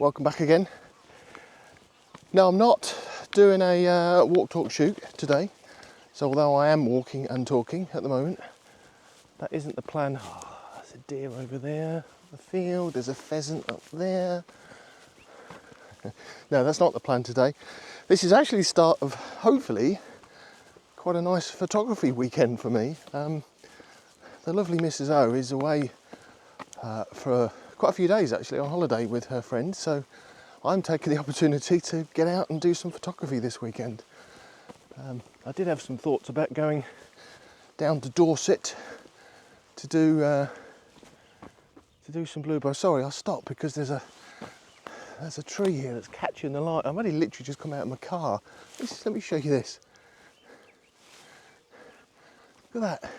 welcome back again. Now I'm not doing a walk talk shoot today, so although I am walking and talking at the moment, that isn't the plan. Oh, there's a deer over there, the field, there's a pheasant up there. No, that's not the plan today. This is actually the start of, hopefully, quite a nice photography weekend for me. The lovely Mrs. O is away for quite a few days actually on holiday with her friends, so I'm taking the opportunity to get out and do some photography this weekend. I did have some thoughts about going down to Dorset to do some bluebird. Sorry, I'll stop because there's a tree here that's catching the light. I've only literally just come out of my car. Let me show you this. Look at that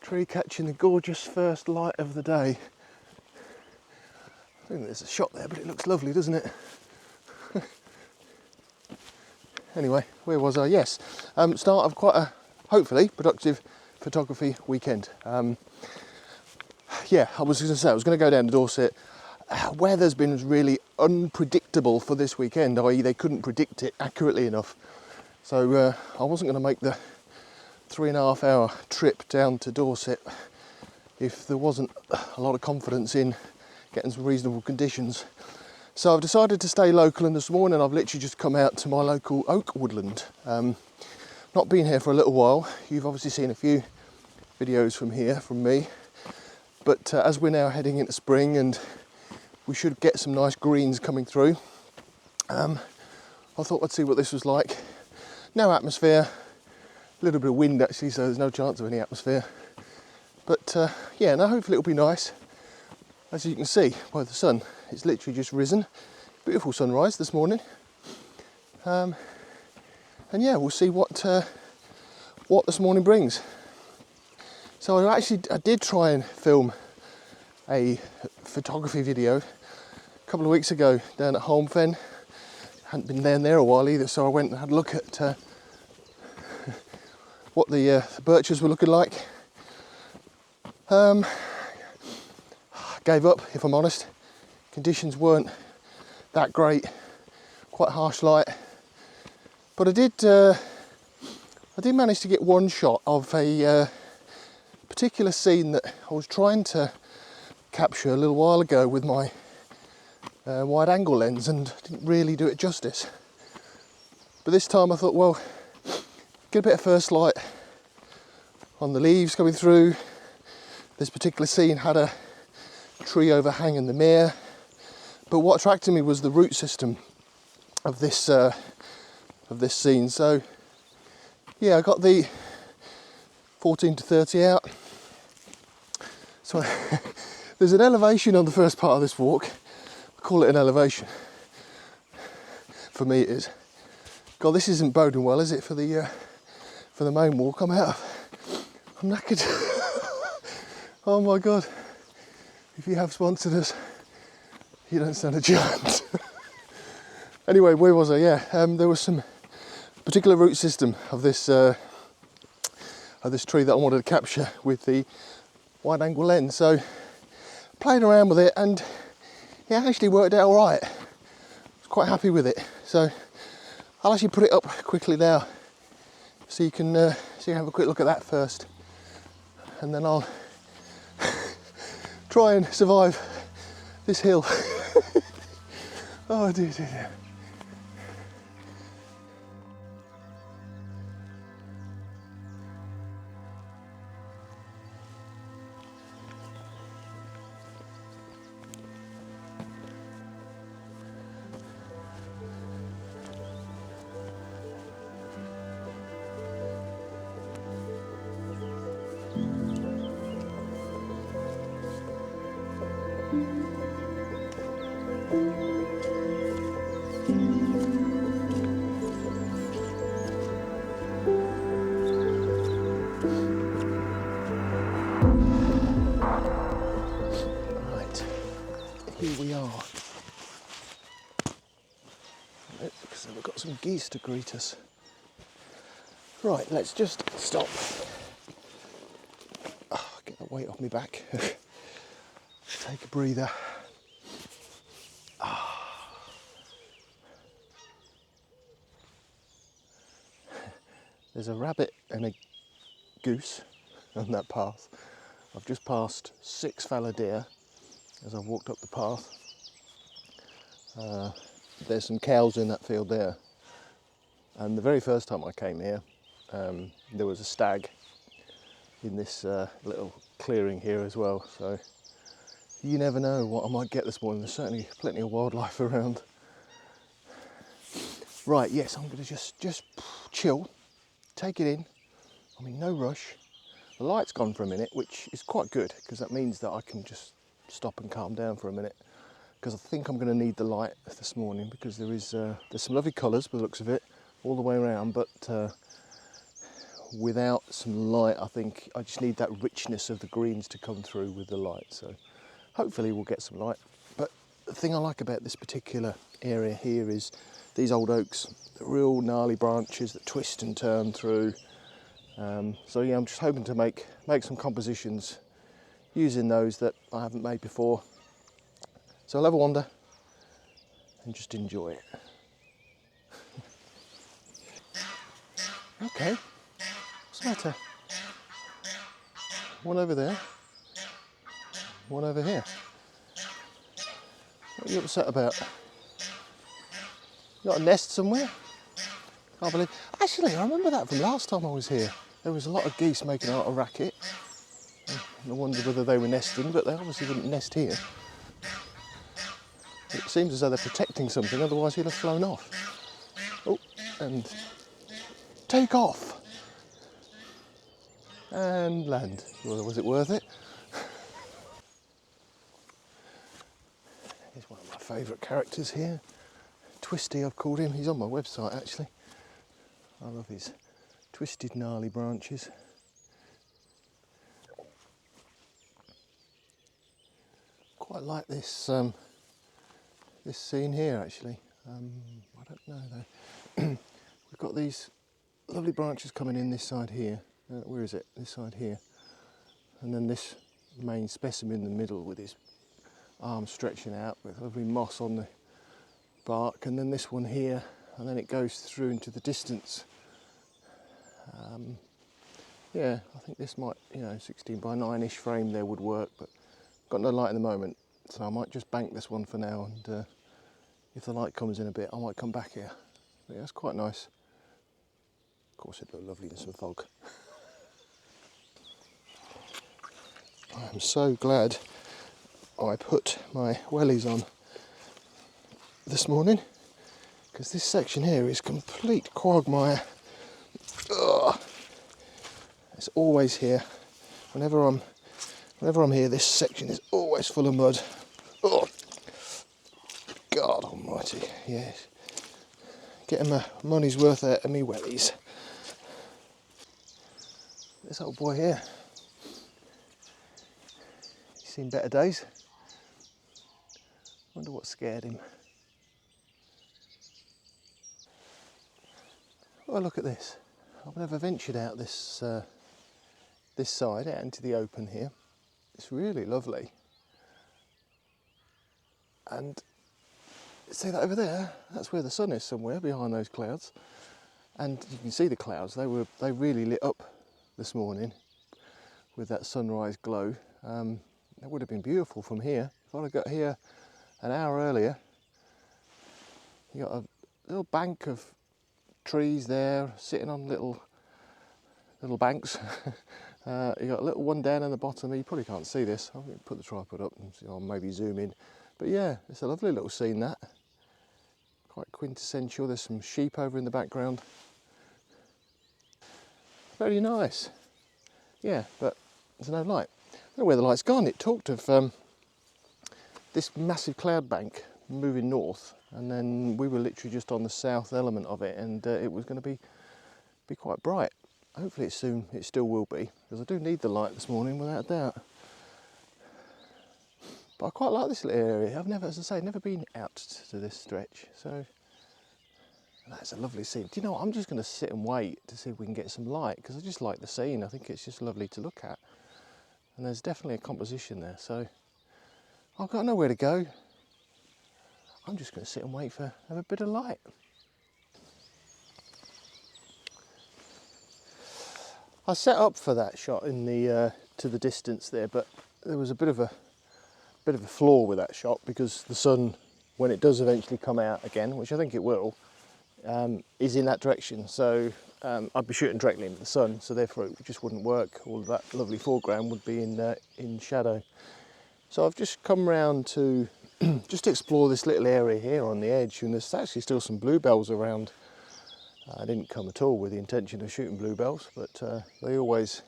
tree catching the gorgeous first light of the day. I think there's a shot there, but it looks lovely, doesn't it? Anyway, where was I? Yes, start of quite a, hopefully, productive photography weekend. Yeah, I was going to say, I was going to go down to Dorset. Weather's been really unpredictable for this weekend, i.e. they couldn't predict it accurately enough. So I wasn't going to make the 3.5 hour trip down to Dorset if there wasn't a lot of confidence in getting some reasonable conditions. So I've decided to stay local, and this morning I've literally just come out to my local oak woodland. Not been here for a little while. You've obviously seen a few videos from here from me, but as we're now heading into spring and we should get some nice greens coming through, I thought I'd see what this was like. No atmosphere, a little bit of wind actually, so there's no chance of any atmosphere, but yeah, no, hopefully it'll be nice. As you can see by the sun, it's literally just risen. Beautiful sunrise this morning. And yeah, we'll see what this morning brings. So I did try and film a photography video a couple of weeks ago down at Holmfen. Hadn't been down there a while either, so I went and had a look at what the birches were looking like. Gave up, if I'm honest. Conditions weren't that great, quite harsh light. But I did manage to get one shot of a particular scene that I was trying to capture a little while ago with my wide angle lens and didn't really do it justice. But this time I thought, well, get a bit of first light on the leaves coming through. This particular scene had a tree overhang in the mere, but what attracted me was the root system of this scene. So yeah, I got the 14 to 30 out. So there's an elevation on the first part of this walk. I call it an elevation. For me it is. God, this isn't boding well, is it, for the main walk I'm out of? I'm knackered. Oh my God. If you have sponsored us, you don't stand a chance. Anyway, where was I? Yeah, there was some particular root system of this tree that I wanted to capture with the wide angle lens. So played around with it, and it actually worked out all right. I was quite happy with it. So I'll actually put it up quickly now, so you can have a quick look at that first, and then I'll try and survive this hill. Oh dear. Here we are. So we've got some geese to greet us. Right, let's just stop. Oh, get that weight off my back. Take a breather. Oh. There's a rabbit and a goose on that path. I've just passed 6 fallow deer as I've walked up the path. There's some cows in that field there. And the very first time I came here, there was a stag in this little clearing here as well. So you never know what I might get this morning. There's certainly plenty of wildlife around. Right, yes, I'm going to just chill, take it in. I'm in no rush. The light's gone for a minute, which is quite good because that means that I can just stop and calm down for a minute. Because I think I'm going to need the light this morning because there's some lovely colours by the looks of it all the way around, but without some light, I think I just need that richness of the greens to come through with the light. So hopefully we'll get some light. But the thing I like about this particular area here is these old oaks, the real gnarly branches that twist and turn through. So yeah, I'm just hoping to make some compositions using those that I haven't made before. So I'll have a wander and just enjoy it. Okay, what's the matter? One over there, one over here. What are you upset about? You got a nest somewhere? Can't believe. Actually, I remember that from last time I was here. There was a lot of geese making a lot of racket. I wondered whether they were nesting, but they obviously wouldn't nest here. It seems as though they're protecting something, otherwise he'll have flown off. Oh, and take off. And land. Well, was it worth it? He's one of my favourite characters here. Twisty, I've called him. He's on my website, actually. I love his twisted, gnarly branches. Quite like this this scene here, actually. I don't know though. We've got these lovely branches coming in this side here. Where is it? This side here. And then this main specimen in the middle with his arms stretching out with lovely moss on the bark. And then this one here. And then it goes through into the distance. Yeah, I think this might, 16 by 9-ish frame there would work, but got no light in the moment. So I might just bank this one for now, and if the light comes in a bit, I might come back here. But yeah, it's quite nice. Of course, it'd look lovely in some fog. I'm so glad I put my wellies on this morning, because this section here is complete quagmire. Ugh. It's always here. Whenever I'm here, this section is always full of mud. Oh, God almighty, yes. Getting my money's worth out of me wellies. This old boy here, he's seen better days. Wonder what scared him. Oh, look at this. I've never ventured out this side, out into the open here. It's really lovely. And see that over there? That's where the sun is, somewhere behind those clouds. And you can see the clouds. They really lit up this morning with that sunrise glow. It would have been beautiful from here. If I'd have got here an hour earlier, you got a little bank of trees there sitting on little banks. You got a little one down in the bottom there. You probably can't see this. I'm going to put the tripod up and I'll maybe zoom in. But yeah, it's a lovely little scene, that. Quite quintessential. There's some sheep over in the background. Very nice. Yeah, but there's no light. I don't know where the light's gone. It talked of this massive cloud bank moving north, and then we were literally just on the south element of it, and it was going to be quite bright. Hopefully it still will be, because I do need the light this morning without a doubt. But I quite like this little area. I've never, as I say, never been out to this stretch, so that's a lovely scene. Do you know what? I'm just going to sit and wait to see if we can get some light, because I just like the scene. I think it's just lovely to look at, and there's definitely a composition there. So I've got nowhere to go. I'm just going to sit and wait for a bit of light. I set up for that shot in the to the distance there, but there was a bit of a flaw with that shot, because the sun, when it does eventually come out again, which I think it will, is in that direction. So I'd be shooting directly into the sun, so therefore it just wouldn't work. All of that lovely foreground would be in shadow. So I've just come round to just explore this little area here on the edge, and there's actually still some bluebells around. I didn't come at all with the intention of shooting bluebells, but they always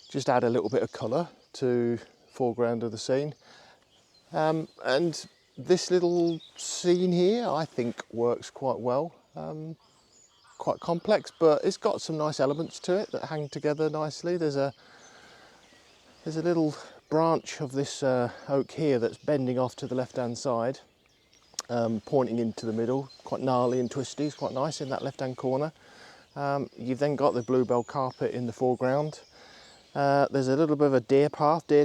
just add a little bit of colour to the foreground of the scene. And this little scene here, I think, works quite well. Quite complex, but it's got some nice elements to it that hang together nicely. There's a little branch of this oak here that's bending off to the left-hand side, pointing into the middle, quite gnarly and twisty. It's quite nice in that left-hand corner. You've then got the bluebell carpet in the foreground. There's a little bit of a deer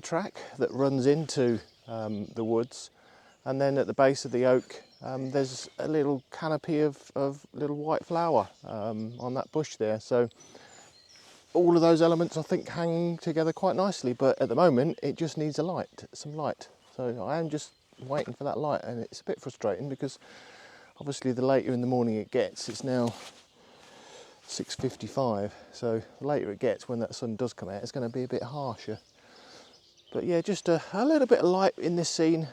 track that runs into the woods, and then at the base of the oak there's a little canopy of little white flower on that bush there. So all of those elements I think hang together quite nicely, but at the moment it just needs some light. So I am just waiting for that light, and it's a bit frustrating because obviously the later in the morning it gets, it's now 6:55, so the later it gets, when that sun does come out, it's going to be a bit harsher. But yeah, just a little bit of light in this scene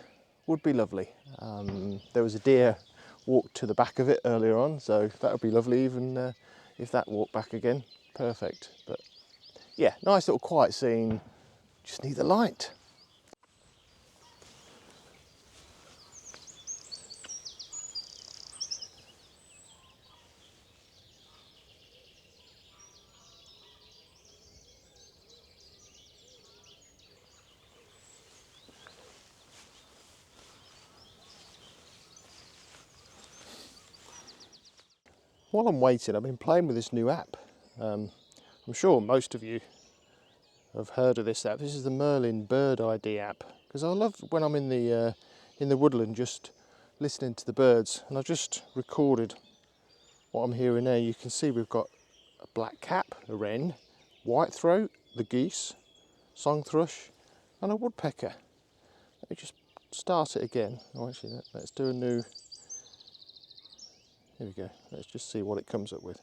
would be lovely. There was a deer walked to the back of it earlier on, so that would be lovely, even if that walked back again. Perfect. But yeah, nice little quiet scene, just need the light. While I'm waiting, I've been playing with this new app. I'm sure most of you have heard of this app. This is the Merlin Bird ID app, because I love when I'm in the woodland just listening to the birds, and I've just recorded what I'm hearing there. You can see we've got a black cap, a wren, whitethroat, the geese, song thrush, and a woodpecker. Let me just start it again. Oh, actually, let's do a new. Here we go. Let's just see what it comes up with.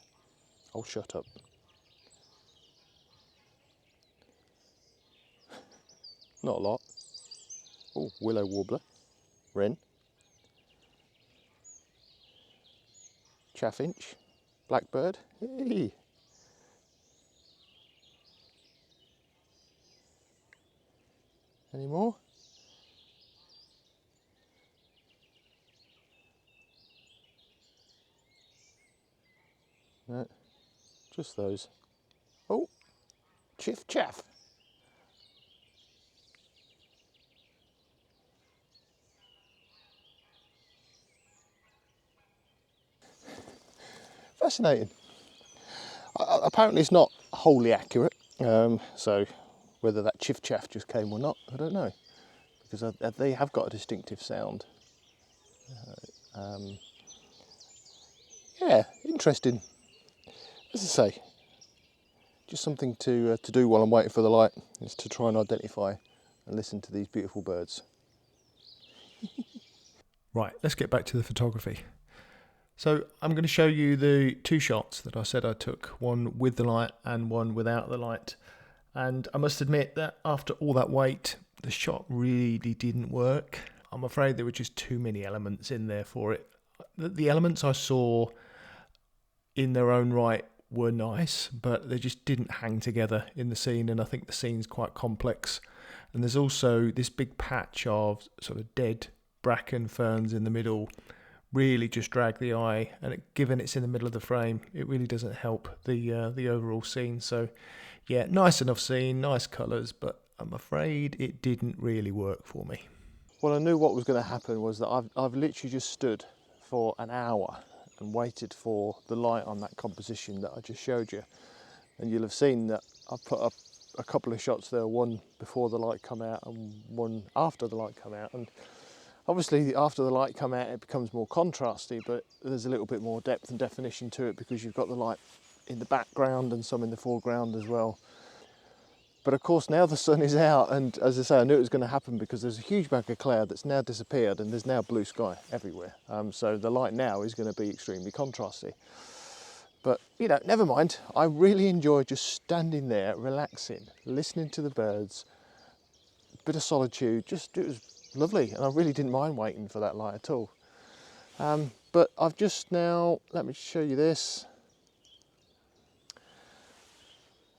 Oh, shut up. Not a lot. Oh, willow warbler, wren, chaffinch, blackbird. Hey. Any more? No, just those. Oh, chiff chaff. Fascinating. Apparently it's not wholly accurate, so whether that chiff chaff just came or not, I don't know, because they have got a distinctive sound. Yeah, interesting. As I say, just something to do while I'm waiting for the light, is to try and identify and listen to these beautiful birds. Right, let's get back to the photography. So I'm going to show you the two shots that I said I took, one with the light and one without the light. And I must admit that after all that wait, the shot really didn't work. I'm afraid there were just too many elements in there for it. The elements I saw in their own right were nice, but they just didn't hang together in the scene, and I think the scene's quite complex. And there's also this big patch of sort of dead bracken ferns in the middle, really just drag the eye, and given it's in the middle of the frame, it really doesn't help the overall scene. So yeah, nice enough scene, nice colours, but I'm afraid it didn't really work for me. Well, I knew what was going to happen was that I've literally just stood for an hour and waited for the light on that composition that I just showed you, and you'll have seen that I've put up a couple of shots there, one before the light come out and one after the light come out, and obviously after the light come out it becomes more contrasty, but there's a little bit more depth and definition to it because you've got the light in the background and some in the foreground as well. But of course now the sun is out, and as I say, I knew it was going to happen because there's a huge bank of cloud that's now disappeared and there's now blue sky everywhere. So the light now is going to be extremely contrasty. But you know, never mind. I really enjoy just standing there, relaxing, listening to the birds, a bit of solitude. It was lovely, and I really didn't mind waiting for that light at all. But I've just now, let me show you this.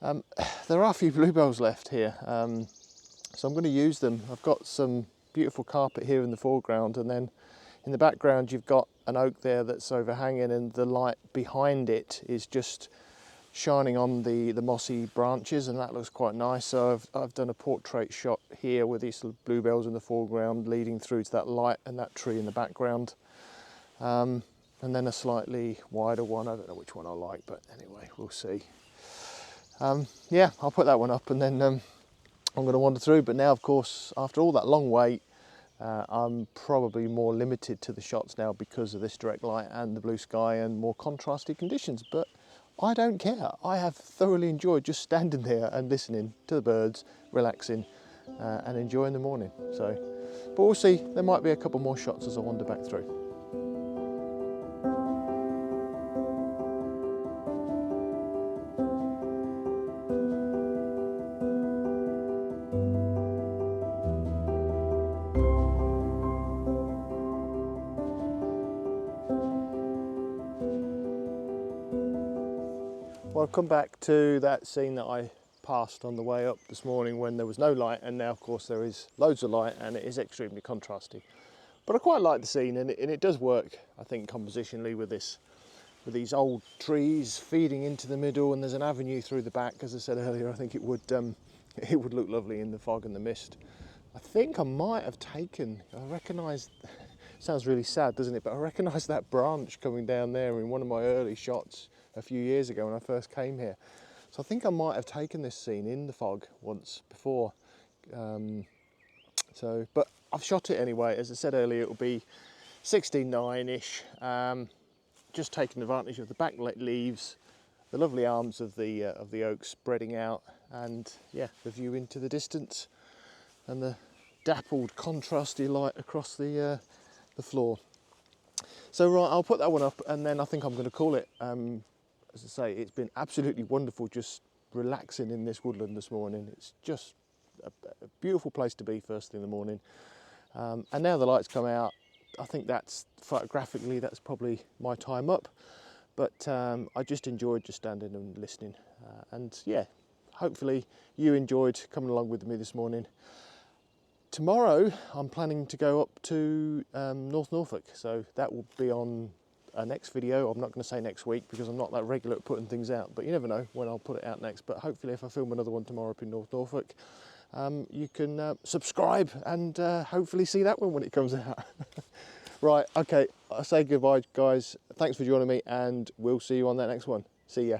There are a few bluebells left here, so I'm going to use them. I've got some beautiful carpet here in the foreground, and then in the background you've got an oak there that's overhanging, and the light behind it is just shining on the mossy branches, and that looks quite nice. So I've done a portrait shot here with these little bluebells in the foreground leading through to that light and that tree in the background. And then a slightly wider one. I don't know which one I like, but anyway, we'll see. Yeah, I'll put that one up, and then I'm going to wander through. But now, of course, after all that long wait, I'm probably more limited to the shots now because of this direct light and the blue sky and more contrasty conditions. But I don't care. I have thoroughly enjoyed just standing there and listening to the birds, relaxing, and enjoying the morning. So, but we'll see. There might be a couple more shots as I wander back through. Well, I've come back to that scene that I passed on the way up this morning when there was no light, and now of course there is loads of light and it is extremely contrasty. But I quite like the scene, and it does work, I think, compositionally with these old trees feeding into the middle, and there's an avenue through the back. As I said earlier, I think it would look lovely in the fog and the mist. I think I might have taken, I recognise, sounds really sad, doesn't it? But I recognise that branch coming down there in one of my early shots a few years ago when I first came here. So I think I might have taken this scene in the fog once before. But I've shot it anyway. As I said earlier, it will be 16:9-ish. Just taking advantage of the backlit leaves, the lovely arms of the oak spreading out, and yeah, the view into the distance, and the dappled, contrasty light across the floor. So right, I'll put that one up, and then I think I'm going to call it. As I say, it's been absolutely wonderful just relaxing in this woodland this morning. It's just a beautiful place to be first thing in the morning. And now the lights come out, I think that's photographically, that's probably my time up. But I just enjoyed just standing and listening. And yeah, hopefully you enjoyed coming along with me this morning. Tomorrow I'm planning to go up to North Norfolk, so that will be on a next video. I'm not going to say next week because I'm not that regular at putting things out, but you never know when I'll put it out next. But hopefully if I film another one tomorrow up in North Norfolk, you can subscribe and hopefully see that one when it comes out. Right, okay, I'll say goodbye guys. Thanks for joining me, and we'll see you on that next one. See ya.